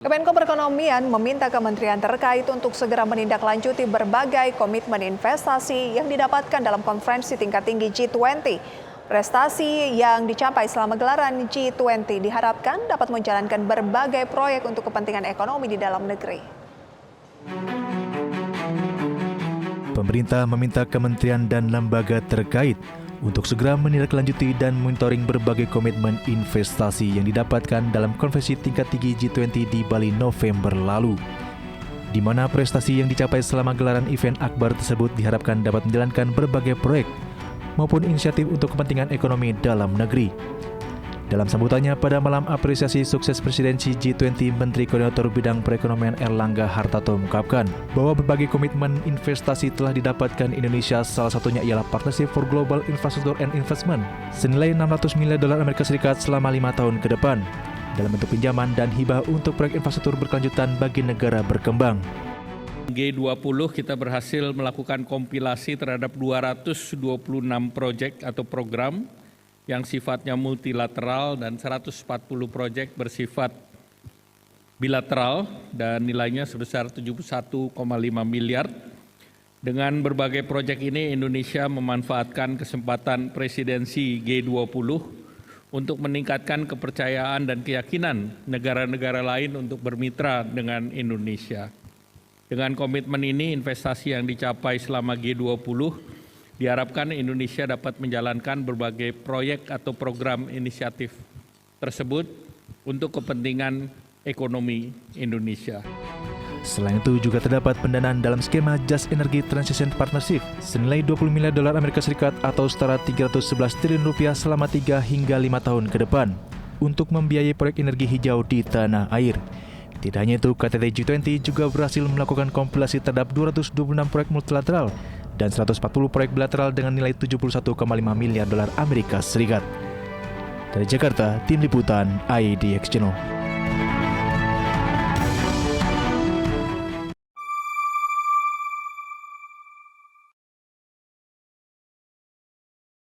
Kemenko Perekonomian meminta kementerian terkait untuk segera menindaklanjuti berbagai komitmen investasi yang didapatkan dalam konferensi tingkat tinggi G20. Prestasi yang dicapai selama gelaran G20 diharapkan dapat menjalankan berbagai proyek untuk kepentingan ekonomi di dalam negeri. Pemerintah meminta kementerian dan lembaga terkait untuk segera menindaklanjuti dan monitoring berbagai komitmen investasi yang didapatkan dalam konferensi tingkat tinggi G20 di Bali November lalu, di mana prestasi yang dicapai selama gelaran event akbar tersebut diharapkan dapat menjalankan berbagai proyek maupun inisiatif untuk kepentingan ekonomi dalam negeri. Dalam sambutannya pada malam apresiasi sukses presidensi G20, Menteri Koordinator Bidang Perekonomian Erlangga Hartarto mengungkapkan bahwa berbagai komitmen investasi telah didapatkan Indonesia, salah satunya ialah Partnership for Global Infrastructure and Investment senilai $600 miliar Amerika Serikat selama 5 tahun ke depan dalam bentuk pinjaman dan hibah untuk proyek infrastruktur berkelanjutan bagi negara berkembang. G20 kita berhasil melakukan kompilasi terhadap 226 proyek atau program yang sifatnya multilateral dan 140 proyek bersifat bilateral dan nilainya sebesar 71,5 miliar. Dengan berbagai proyek ini Indonesia memanfaatkan kesempatan presidensi G20 untuk meningkatkan kepercayaan dan keyakinan negara-negara lain untuk bermitra dengan Indonesia. Dengan komitmen ini, investasi yang dicapai selama G20 diharapkan Indonesia dapat menjalankan berbagai proyek atau program inisiatif tersebut untuk kepentingan ekonomi Indonesia. Selain itu juga terdapat pendanaan dalam skema Just Energy Transition Partnership senilai $20 miliar Amerika Serikat atau setara 311 triliun rupiah selama 3 hingga 5 tahun ke depan untuk membiayai proyek energi hijau di tanah air. Tidak hanya itu, KTT G20 juga berhasil melakukan kompilasi terhadap 226 proyek multilateral dan 140 proyek bilateral dengan nilai $71,5 miliar Amerika Serikat. Dari Jakarta, Tim Liputan IDX Channel.